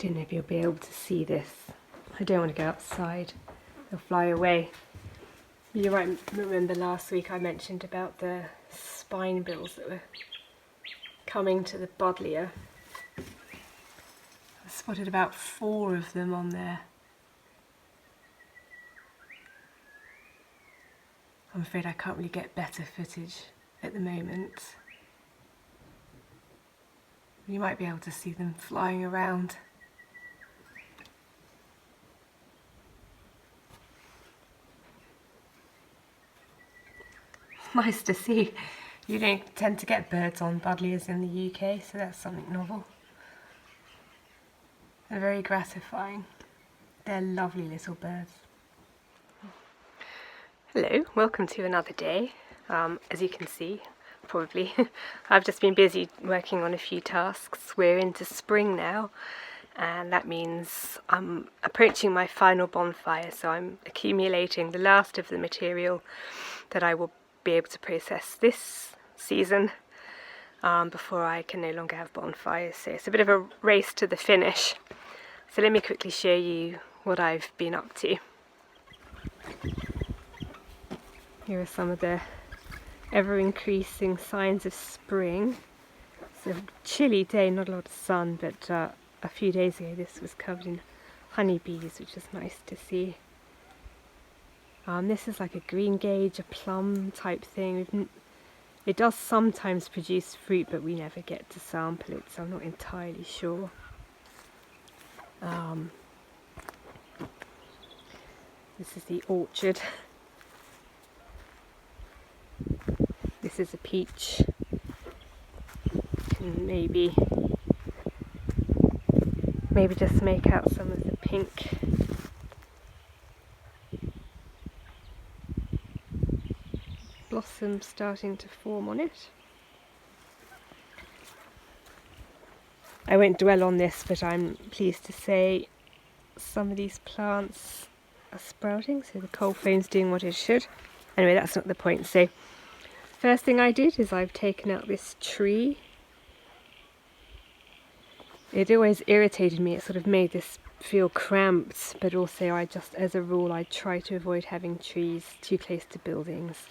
don't know if you'll be able to see this. I don't want to go outside, they'll fly away. You might remember last week I mentioned about the Spinebills that were coming to the Buddleia. I spotted about 4 of them on there. I'm afraid I can't really get better footage at the moment. You might be able to see them flying around. Nice to see. You don't tend to get birds on Buddleias in the UK, so that's something novel. They're very gratifying. They're lovely little birds. Hello, welcome to another day. As you can see, probably, I've just been busy working on a few tasks. We're into spring now, and that means I'm approaching my final bonfire, so I'm accumulating the last of the material that I will be able to process this season before I can no longer have bonfires. So it's a bit of a race to the finish. So let me quickly show you what I've been up to. Here are some of the ever-increasing signs of spring. It's a chilly day, not a lot of sun, but a few days ago this was covered in honeybees, which is nice to see. This is like a green gauge, a plum type thing. It does sometimes produce fruit, but we never get to sample it, so I'm not entirely sure. This is the orchard. This is a peach. And maybe just make out some of the pink. Blossoms starting to form on it. I won't dwell on this, but I'm pleased to say some of these plants are sprouting, so the cold phone's doing what it should. Anyway, that's not the point. So first thing I did is I've taken out this tree. It always irritated me, it sort of made this feel cramped, but also as a rule, I try to avoid having trees too close to buildings.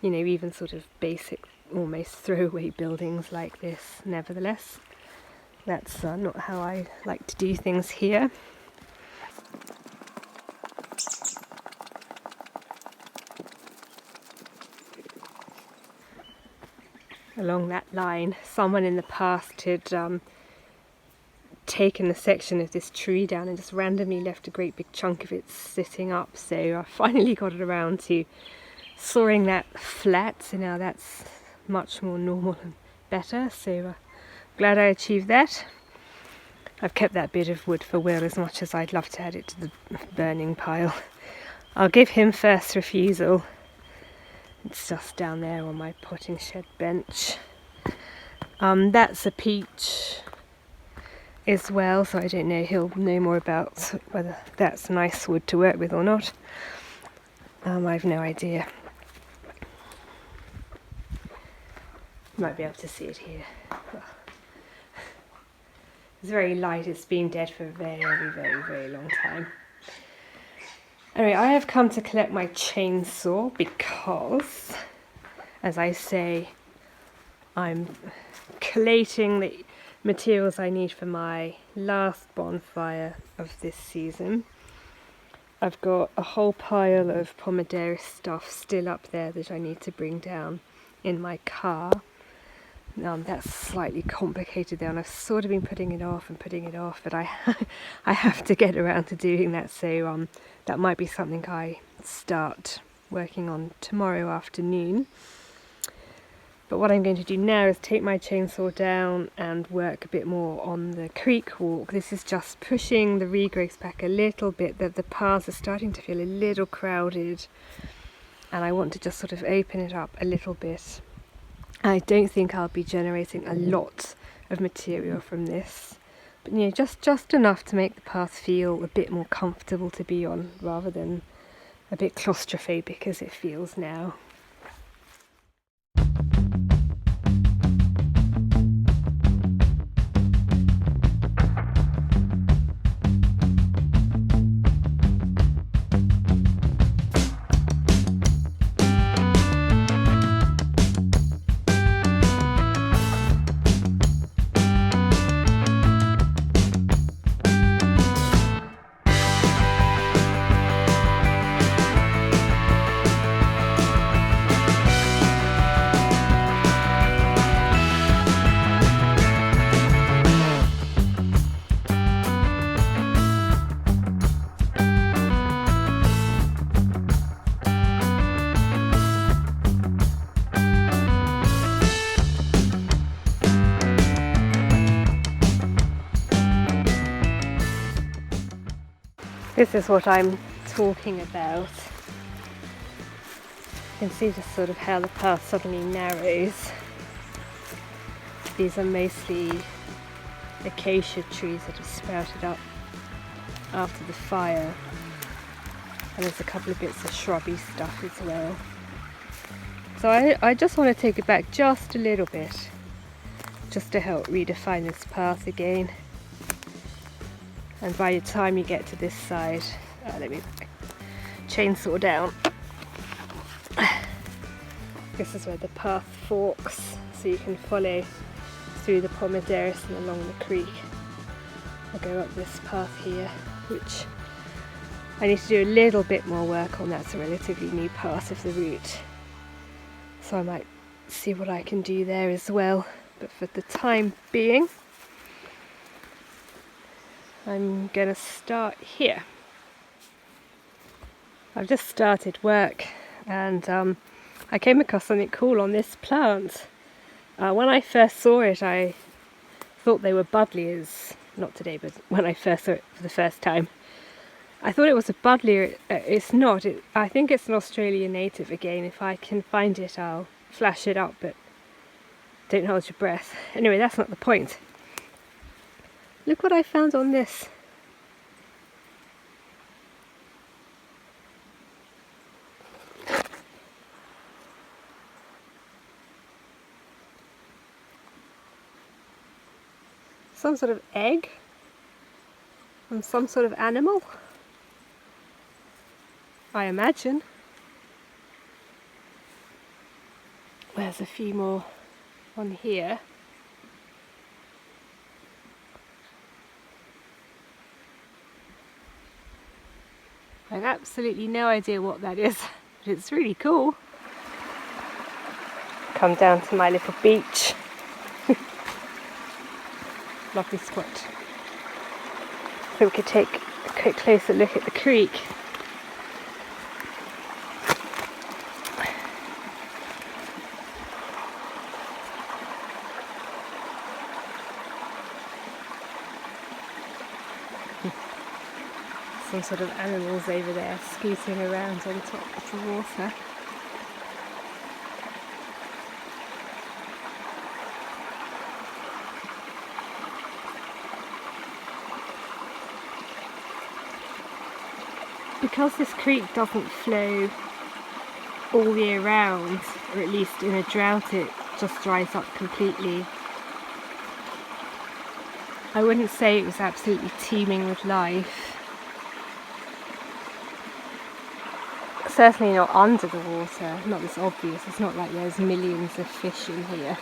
You know, even sort of basic, almost throwaway buildings like this. Nevertheless, that's not how I like to do things here. Along that line, someone in the past had taken a section of this tree down and just randomly left a great big chunk of it sitting up, so I finally got it around to sawing that flat, so now that's much more normal and better, so glad I achieved that. I've kept that bit of wood for Will as much as I'd love to add it to the burning pile. I'll give him first refusal. It's just down there on my potting shed bench. That's a peach as well, so I don't know, he'll know more about whether that's nice wood to work with or not. I've no idea. You might be able to see it here. It's very light, it's been dead for a very, very, very long time. Anyway, I have come to collect my chainsaw because, as I say, I'm collating the materials I need for my last bonfire of this season. I've got a whole pile of Pomodoro stuff still up there that I need to bring down in my car. That's slightly complicated there, and I've sort of been putting it off, but I have to get around to doing that, so that might be something I start working on tomorrow afternoon. But what I'm going to do now is take my chainsaw down and work a bit more on the creek walk. This is just pushing the regrowth back a little bit, that the paths are starting to feel a little crowded, and I want to just sort of open it up a little bit. I don't think I'll be generating a lot of material from this, but you know, just enough to make the path feel a bit more comfortable to be on, rather than a bit claustrophobic as it feels now. This is what I'm talking about. You can see just sort of how the path suddenly narrows. These are mostly acacia trees that have sprouted up after the fire. And there's a couple of bits of shrubby stuff as well. So I just want to take it back just a little bit, just to help redefine this path again. And by the time you get to this side, let me chainsaw down. This is where the path forks, so you can follow through the Pomaderris and along the creek. I'll go up this path here, which I need to do a little bit more work on. That's a relatively new part of the route, so I might see what I can do there as well. But for the time being, I'm going to start here. I've just started work and I came across something cool on this plant. When I first saw it, I thought they were Buddleias. Not today, but when I first saw it for the first time. I thought it was a Buddleia. It's not. I think it's an Australian native again. If I can find it, I'll flash it up, but don't hold your breath. Anyway, that's not the point. Look what I found on this. Some sort of egg from some sort of animal, I imagine. There's a few more on here. I have absolutely no idea what that is, but it's really cool. Come down to my little beach. Lovely spot. So we could take a quick closer look at the creek. Some sort of animals over there scooting around on top of the water. Because this creek doesn't flow all year round, or at least in a drought it just dries up completely, I wouldn't say it was absolutely teeming with life. Certainly not under the water, not as obvious. It's not like there's millions of fish in here.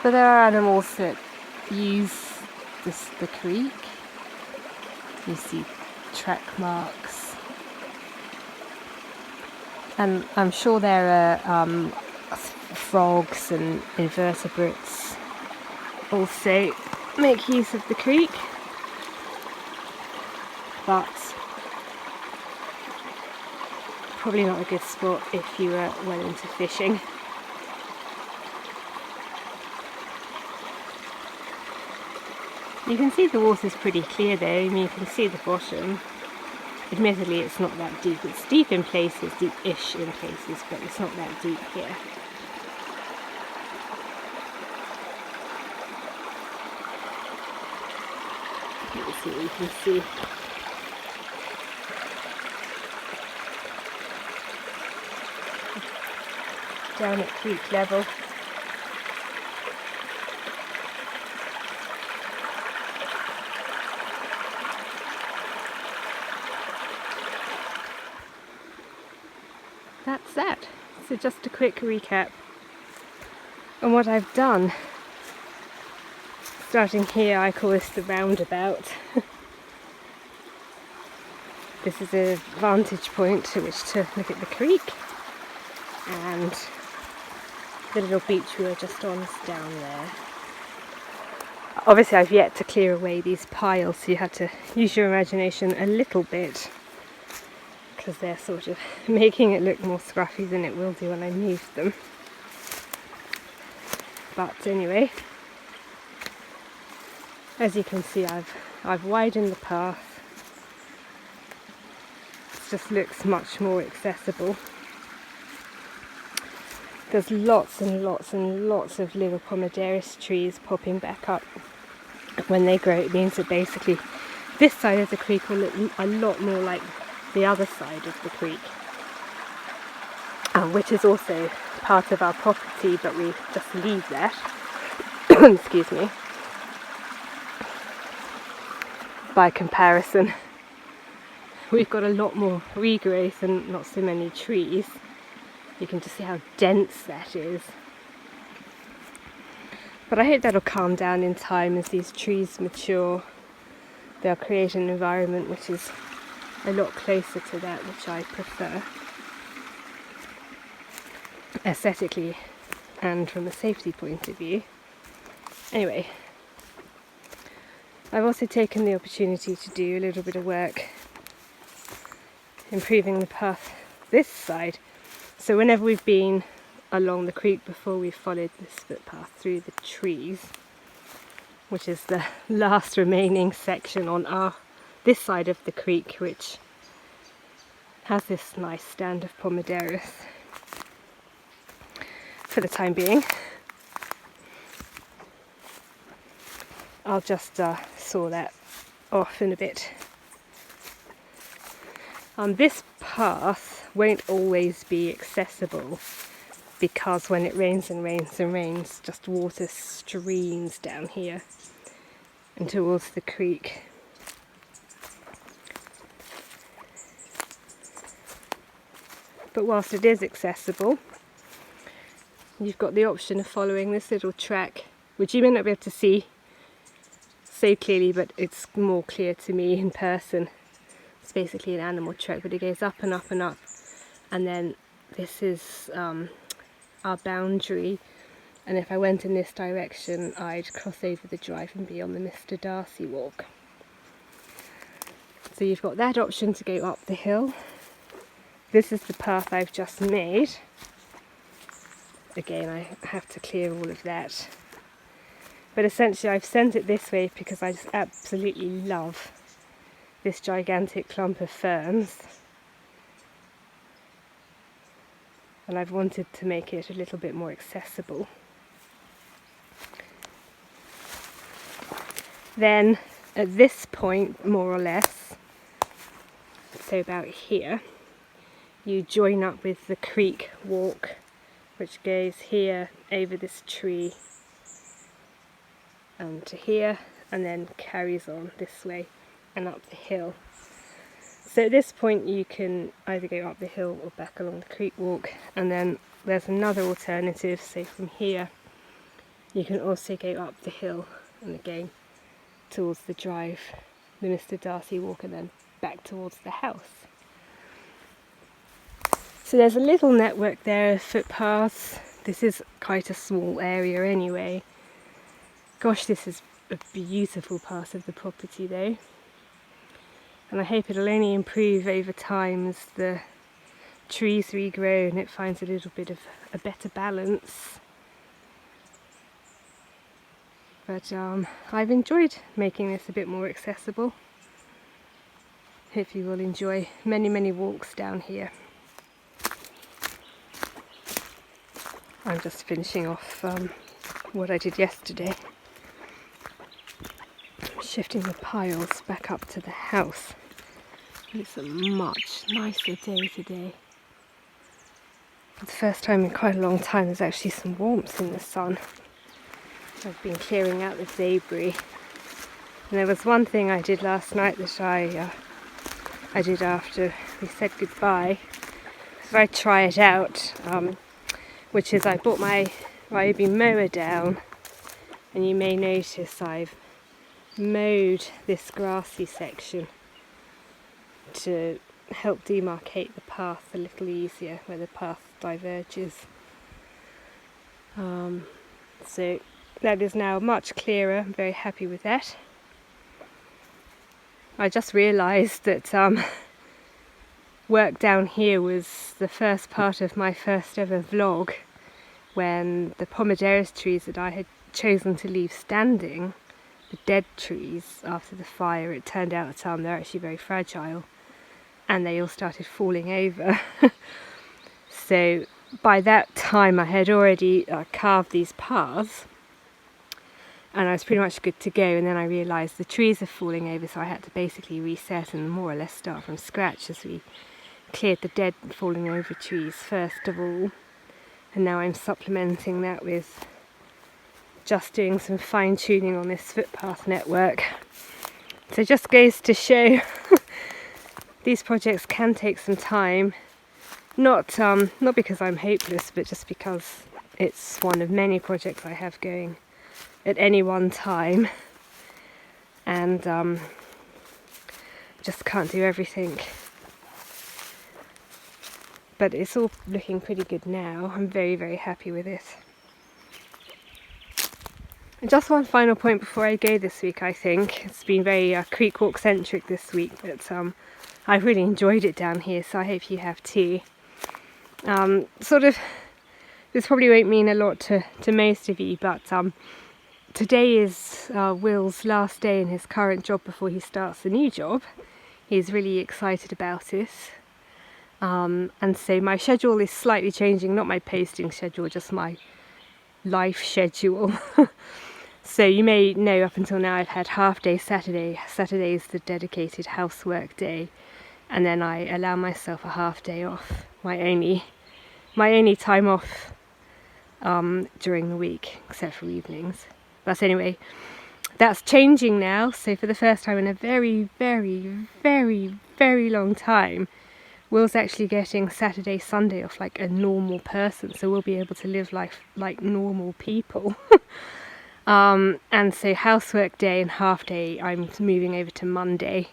But there are animals that use the creek. You see track marks. And I'm sure there are frogs and invertebrates also make use of the creek. But probably not a good spot if you were well into fishing. You can see the water's pretty clear though. I mean, you can see the bottom. Admittedly, it's not that deep. It's deep in places, deep-ish in places, but it's not that deep here. Let's see what you can see. Down at creek level. That's that. So just a quick recap on what I've done. Starting here, I call this the roundabout. This is a vantage point to which to look at the creek, and the little beach we were just on is down there. Obviously I've yet to clear away these piles, so you have to use your imagination a little bit, because they're sort of making it look more scruffy than it will do when I move them. But anyway, as you can see, I've widened the path. It just looks much more accessible. There's lots and lots and lots of little pomaderris trees popping back up. When they grow, it means that basically this side of the creek will look a lot more like the other side of the creek, which is also part of our property, but we just leave that. Excuse me. By comparison, we've got a lot more regrowth and not so many trees. You can just see how dense that is. But I hope that'll calm down in time as these trees mature. They'll create an environment which is a lot closer to that which I prefer, aesthetically and from a safety point of view. Anyway, I've also taken the opportunity to do a little bit of work improving the path this side. So whenever we've been along the creek before, we've followed this footpath through the trees, which is the last remaining section on this side of the creek, which has this nice stand of pomaderris for the time being. I'll just saw that off in a bit. This path won't always be accessible because when it rains and rains and rains, just water streams down here and towards the creek. But whilst it is accessible, you've got the option of following this little track, which you may not be able to see so clearly, but it's more clear to me in person. It's basically an animal track, but it goes up and up and up, and then this is our boundary, and if I went in this direction I'd cross over the drive and be on the Mr. Darcy walk. So you've got that option to go up the hill. This is the path I've just made. Again, I have to clear all of that. But essentially I've sent it this way because I just absolutely love this gigantic clump of ferns. And I've wanted to make it a little bit more accessible. Then at this point, more or less, so about here, you join up with the creek walk, which goes here over this tree and to here, and then carries on this way and up the hill. So at this point you can either go up the hill or back along the creek walk, and then there's another alternative. So from here you can also go up the hill and again towards the drive, the Mr. Darcy walk, and then back towards the house. So there's a little network there of footpaths. This is quite a small area anyway. Gosh, this is a beautiful part of the property though. And I hope it'll only improve over time as the trees regrow and it finds a little bit of a better balance. But I've enjoyed making this a bit more accessible. Hope you will enjoy many, many walks down here. I'm just finishing off what I did yesterday. Shifting the piles back up to the house. It's a much nicer day today. For the first time in quite a long time there's actually some warmth in the sun. I've been clearing out the debris. And there was one thing I did last night that I did after we said goodbye. So I try it out, which is I brought my Ryobi mower down, and you may notice I've mowed this grassy section to help demarcate the path a little easier where the path diverges. So that is now much clearer. I'm very happy with that. I just realised that work down here was the first part of my first ever vlog, when the pomaderous trees that I had chosen to leave standing, the dead trees after the fire, it turned out that they're actually very fragile and they all started falling over. So by that time I had already carved these paths and I was pretty much good to go, and then I realised the trees are falling over, so I had to basically reset and more or less start from scratch as we cleared the dead falling over trees first of all, and now I'm supplementing that with just doing some fine tuning on this footpath network. So it just goes to show these projects can take some time, not because I'm hopeless, but just because it's one of many projects I have going at any one time, and just can't do everything. But it's all looking pretty good now. I'm very, very happy with it. And just one final point before I go this week, I think. It's been very Creek Walk centric this week, but I've really enjoyed it down here, so I hope you have too. This probably won't mean a lot to most of you, but today is Will's last day in his current job before he starts the new job. He's really excited about it. And so my schedule is slightly changing, not my posting schedule, just my life schedule. So you may know up until now I've had half day Saturday. Saturday is the dedicated housework day, and then I allow myself a half day off, my only time off during the week, except for evenings. But anyway, that's changing now, so for the first time in a very, very, very, very long time, Will's actually getting Saturday, Sunday off like a normal person, so we'll be able to live life like normal people. And so housework day and half day I'm moving over to Monday.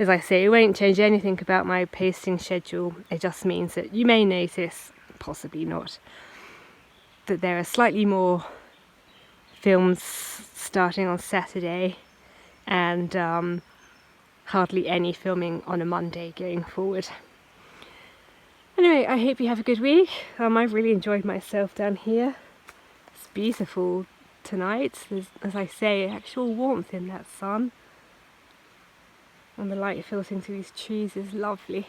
As I say, it won't change anything about my posting schedule, it just means that you may notice, possibly not, that there are slightly more films starting on Saturday and hardly any filming on a Monday going forward. Anyway, I hope you have a good week. I've really enjoyed myself down here. It's beautiful tonight. There's, as I say, actual warmth in that sun, and the light filtering through these trees is lovely.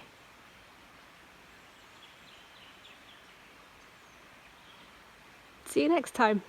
See you next time.